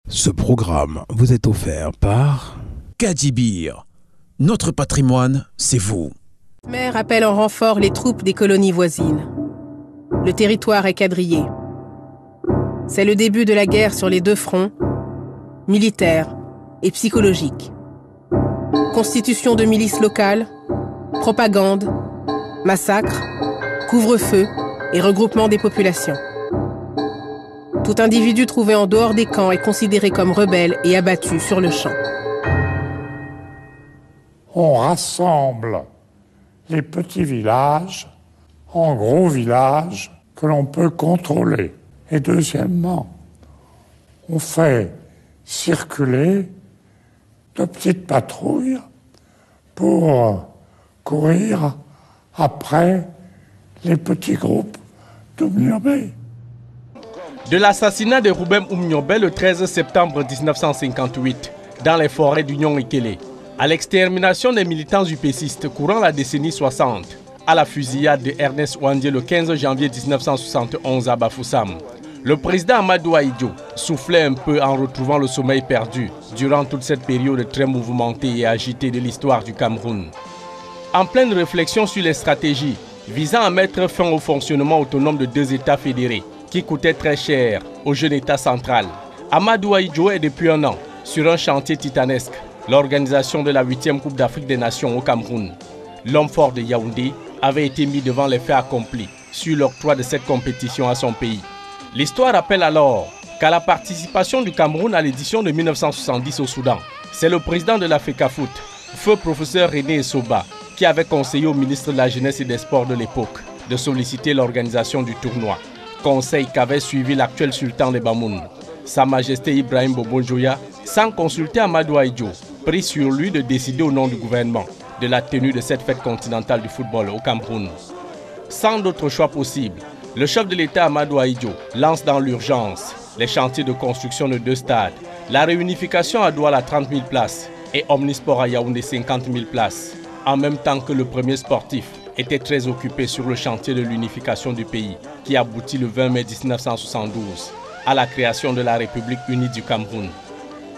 Ce programme vous est offert par Kadjibir. Notre patrimoine, c'est vous. Mer appelle en renfort les troupes des colonies voisines. Le territoire est quadrillé. C'est le début de la guerre sur les deux fronts, militaire et psychologique. Constitution de milices locales, propagande, massacre, couvre-feu et regroupement des populations. Tout individu trouvé en dehors des camps est considéré comme rebelle et abattu sur le champ. On rassemble les petits villages en gros villages que l'on peut contrôler. Et deuxièmement, on fait circuler de petites patrouilles pour courir après les petits groupes d'Oumniobé. De l'assassinat de Rouben Oumniobé le 13 septembre 1958 dans les forêts d'Union Ikele, à l'extermination des militants upécistes courant la décennie 60, à la fusillade de Ernest Ouandié le 15 janvier 1971 à Bafoussam, le président Amadou Ahidjo soufflait un peu en retrouvant le sommeil perdu durant toute cette période très mouvementée et agitée de l'histoire du Cameroun. En pleine réflexion sur les stratégies visant à mettre fin au fonctionnement autonome de deux États fédérés qui coûtaient très cher au jeune État central, Amadou Ahidjo est depuis un an sur un chantier titanesque, l'organisation de la 8e Coupe d'Afrique des Nations au Cameroun. L'homme fort de Yaoundé avait été mis devant les faits accomplis sur l'octroi de cette compétition à son pays. L'histoire rappelle alors qu'à la participation du Cameroun à l'édition de 1970 au Soudan, c'est le président de la FECAFOOT, feu professeur René Essoba, qui avait conseillé au ministre de la Jeunesse et des Sports de l'époque de solliciter l'organisation du tournoi. Conseil qu'avait suivi l'actuel sultan des Bamoun, Sa Majesté Ibrahim Bobo Njoya, sans consulter Amadou Ahidjo, pris sur lui de décider au nom du gouvernement de la tenue de cette fête continentale du football au Cameroun. Sans d'autre choix possible, le chef de l'État Amadou Ahidjo lance dans l'urgence les chantiers de construction de 2 stades, la réunification à Douala à 30 000 places et Omnisport à Yaoundé 50 000 places, en même temps que le premier sportif était très occupé sur le chantier de l'unification du pays qui aboutit le 20 mai 1972 à la création de la République unie du Cameroun.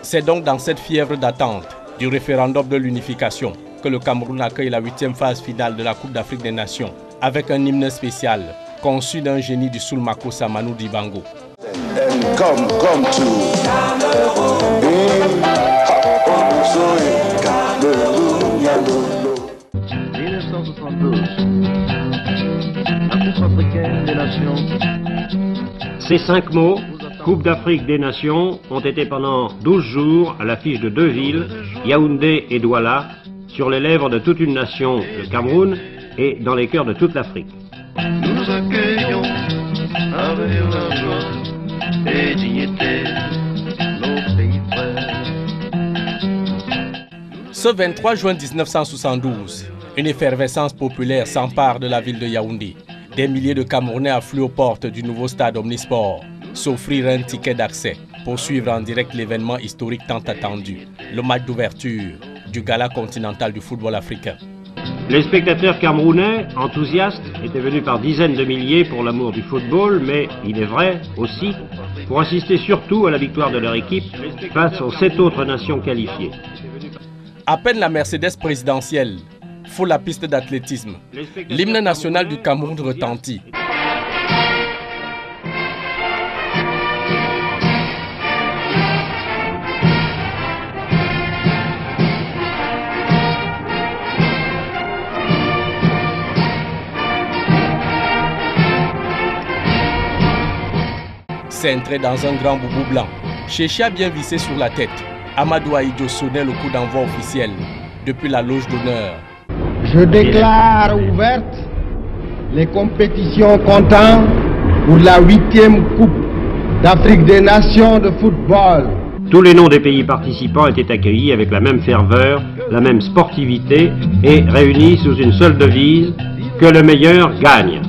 C'est donc dans cette fièvre d'attente du référendum de l'unification que le Cameroun accueille la 8e phase finale de la Coupe d'Afrique des Nations avec un hymne spécial conçu d'un génie du Soulmako Samanou Dibango. Ces 5 mots, Coupe d'Afrique des Nations, ont été pendant 12 jours à l'affiche de 2 villes, Yaoundé et Douala, sur les lèvres de toute une nation, le Cameroun, et dans les cœurs de toute l'Afrique. Nous accueillons avec la joie et dignité nos pays frères. Ce 23 juin 1972, une effervescence populaire s'empare de la ville de Yaoundé. Des milliers de Camerounais affluent aux portes du nouveau stade Omnisport, s'offrir un ticket d'accès pour suivre en direct l'événement historique tant attendu, le match d'ouverture du gala continental du football africain. Les spectateurs camerounais, enthousiastes, étaient venus par dizaines de milliers pour l'amour du football, mais il est vrai aussi pour assister surtout à la victoire de leur équipe face aux 7 autres nations qualifiées. À peine la Mercedes présidentielle foule la piste d'athlétisme, l'hymne national du Cameroun retentit. Cintré dans un grand boubou blanc, Chéchia bien vissé sur la tête, Amadou Ahidjo sonnait le coup d'envoi officiel depuis la loge d'honneur. Je déclare ouvertes les compétitions comptant pour la 8e Coupe d'Afrique des Nations de football. Tous les noms des pays participants étaient accueillis avec la même ferveur, la même sportivité et réunis sous une seule devise, que le meilleur gagne.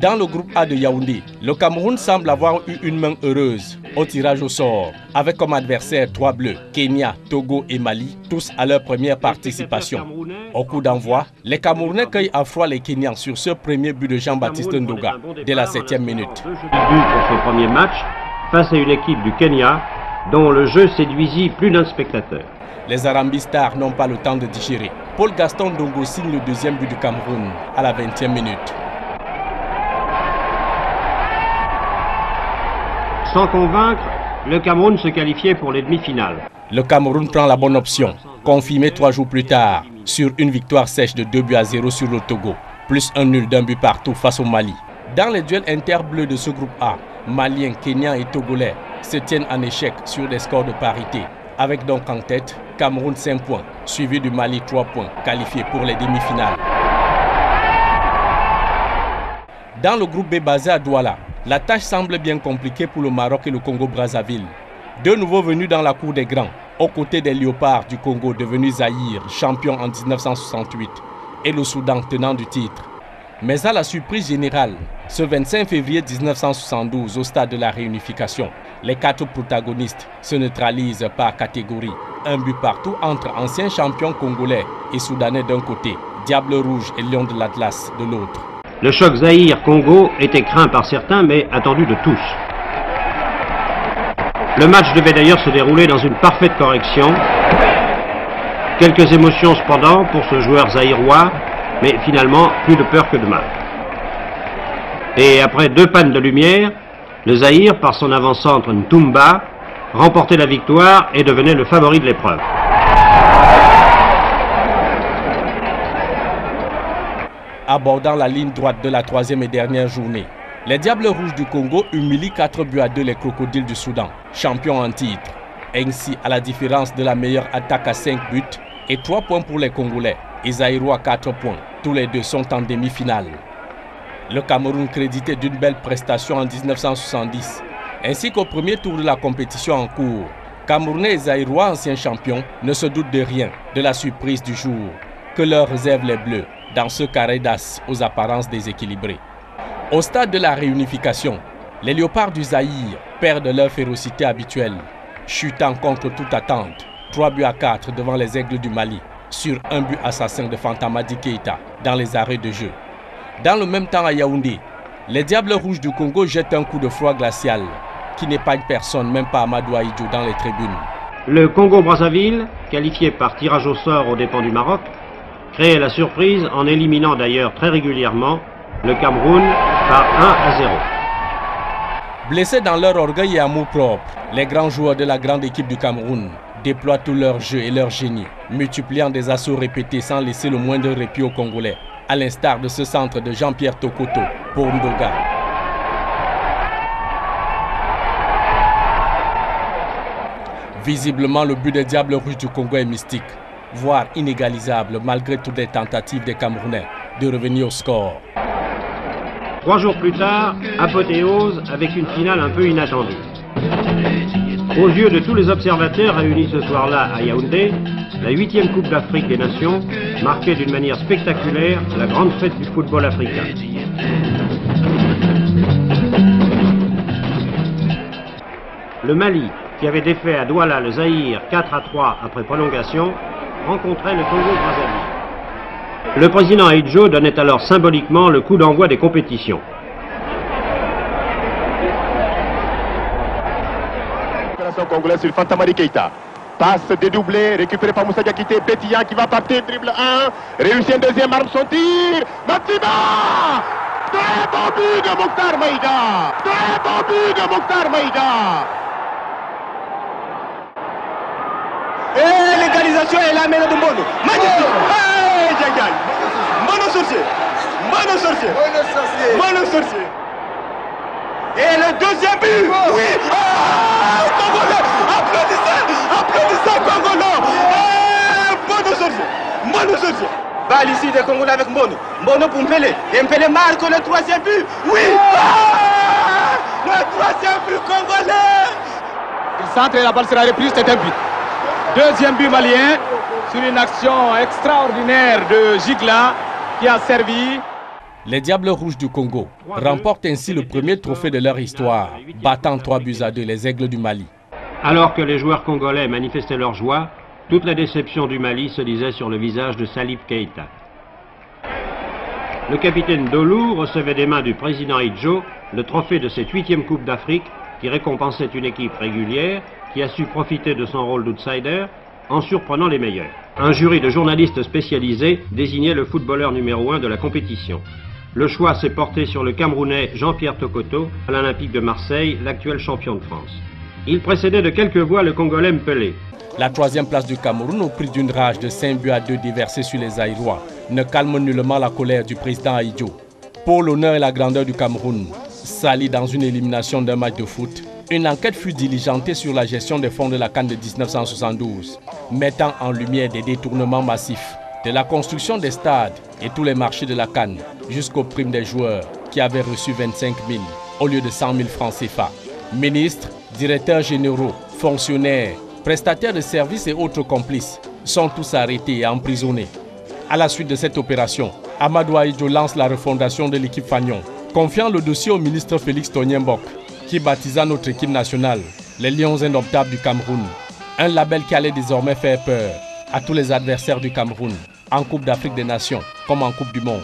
Dans le groupe A de Yaoundé, le Cameroun semble avoir eu une main heureuse au tirage au sort, avec comme adversaires 3 bleus, Kenya, Togo et Mali, tous à leur première participation. Au coup d'envoi, les Camerounais cueillent à froid les Kenyans sur ce premier but de Jean-Baptiste Ndoga, dès la 7e minute. But pour son premier match face à une équipe du Kenya dont le jeu séduisit plus d'un spectateur. Les Arambistas n'ont pas le temps de digérer. Paul Gaston Ndongo signe le deuxième but du Cameroun à la 20e minute. Sans convaincre, le Cameroun se qualifiait pour les demi-finales. Le Cameroun prend la bonne option, confirmée 3 jours plus tard, sur une victoire sèche de 2-0 sur le Togo, plus un nul d'un but partout face au Mali. Dans les duels interbleus de ce groupe A, Maliens, Kenyans et Togolais se tiennent en échec sur des scores de parité, avec donc en tête Cameroun 5 points, suivi du Mali 3 points, qualifié pour les demi-finales. Dans le groupe B basé à Douala, la tâche semble bien compliquée pour le Maroc et le Congo-Brazzaville. Deux nouveaux venus dans la cour des grands, aux côtés des Léopards du Congo devenus Zaïre, champion en 1968, et le Soudan tenant du titre. Mais à la surprise générale, ce 25 février 1972, au stade de la réunification, les 4 protagonistes se neutralisent par catégorie. Un but partout entre anciens champions congolais et soudanais d'un côté, Diable Rouge et Lion de l'Atlas de l'autre. Le choc Zaïre-Congo était craint par certains, mais attendu de tous. Le match devait d'ailleurs se dérouler dans une parfaite correction. Quelques émotions cependant pour ce joueur zaïrois, mais finalement plus de peur que de mal. Et après 2 pannes de lumière, le Zaïre, par son avant-centre Ntumba, remportait la victoire et devenait le favori de l'épreuve. Abordant la ligne droite de la 3e et dernière journée, les Diables Rouges du Congo humilient 4-2 les Crocodiles du Soudan, champions en titre. Ainsi, à la différence de la meilleure attaque à 5 buts et 3 points pour les Congolais, et Zaïrois 4 points. Tous les deux sont en demi-finale. Le Cameroun crédité d'une belle prestation en 1970, ainsi qu'au premier tour de la compétition en cours. Camerounais et Zaïrois, anciens champions, ne se doutent de rien de la surprise du jour que leur réservent les Bleus dans ce carré d'as aux apparences déséquilibrées. Au stade de la réunification, les Léopards du Zaïre perdent leur férocité habituelle, chutant contre toute attente, 3-4 devant les Aigles du Mali, sur un but assassin de Fantamadi Keïta dans les arrêts de jeu. Dans le même temps à Yaoundé, les Diables Rouges du Congo jettent un coup de froid glacial qui n'épargne personne, même pas Amadou Ahidjo dans les tribunes. Le Congo-Brazzaville, qualifié par tirage au sort aux dépens du Maroc, créait la surprise en éliminant d'ailleurs très régulièrement le Cameroun par 1-0. Blessés dans leur orgueil et amour propre, les grands joueurs de la grande équipe du Cameroun déploient tout leur jeu et leur génie, multipliant des assauts répétés sans laisser le moindre répit aux Congolais, à l'instar de ce centre de Jean-Pierre Tokoto pour Ndoga. Visiblement, le but des Diables Rouges du Congo est mystique, voire inégalisable malgré toutes les tentatives des Camerounais de revenir au score. 3 jours plus tard, apothéose avec une finale un peu inattendue. Aux yeux de tous les observateurs réunis ce soir-là à Yaoundé, la 8e Coupe d'Afrique des Nations marquait d'une manière spectaculaire la grande fête du football africain. Le Mali, qui avait défait à Douala le Zaïre 4-3 après prolongation, rencontrait le Congo-Brazzaville. Le président Ahidjo donnait alors symboliquement le coup d'envoi des compétitions. Congolais sur Fantamadi Keïta. Passe dédoublée, récupérée par Moussa Diakité, Pétillant qui va partir, dribble 1, réussit un deuxième arme son tir, Matima! Très bon but de Mokhtar Maïga! Très bon but de Mokhtar Maïga! Et l'égalisation est la mêlée de Mono. Magnifique! Hey, Djangal! Mono sorcier! Mono sorcier! Mono sorcier! Et le deuxième but! Oui! Ah, Congolais! Applaudissez! Applaudissez, Congolais! Mono sorcier! Mono sorcier! Balle ici des Congolais avec Mono. Mono pour Mpele. Et Mpele marque le 3e but! Oui! Ah, le 3e but congolais! Il centre et la balle sera reprise, c'est un but. Deuxième but malien sur une action extraordinaire de Gigla qui a servi. Les Diables Rouges du Congo remportent ainsi le premier trophée de leur histoire, battant 3-2 les Aigles du Mali. Alors que les joueurs congolais manifestaient leur joie, toute la déception du Mali se lisait sur le visage de Salif Keïta. Le capitaine Dolou recevait des mains du président Ahidjo le trophée de cette 8e Coupe d'Afrique qui récompensait une équipe régulière qui a su profiter de son rôle d'outsider en surprenant les meilleurs. Un jury de journalistes spécialisés désignait le footballeur numéro 1 de la compétition. Le choix s'est porté sur le Camerounais Jean-Pierre Tokoto, à l'Olympique de Marseille, l'actuel champion de France. Il précédait de quelques voix le Congolais Mpelé. La troisième place du Cameroun, au prix d'une rage de 5-2 déversée sur les Aïrois, ne calme nullement la colère du président Ahidjo. Pour l'honneur et la grandeur du Cameroun, sali dans une élimination d'un match de foot, une enquête fut diligentée sur la gestion des fonds de la CAN de 1972, mettant en lumière des détournements massifs, de la construction des stades et tous les marchés de la CAN, jusqu'aux primes des joueurs qui avaient reçu 25 000 au lieu de 100 000 francs CFA. Ministres, directeurs généraux, fonctionnaires, prestataires de services et autres complices sont tous arrêtés et emprisonnés. À la suite de cette opération, Amadou Ahidjo lance la refondation de l'équipe Fagnon, confiant le dossier au ministre Félix Tonyenbok, qui baptisa notre équipe nationale, les Lions indomptables du Cameroun. Un label qui allait désormais faire peur à tous les adversaires du Cameroun, en Coupe d'Afrique des Nations comme en Coupe du Monde.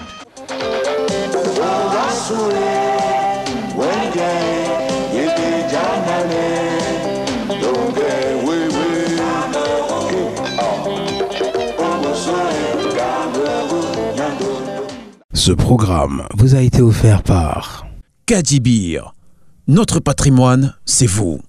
Ce programme vous a été offert par Kadibir. Notre patrimoine, c'est vous.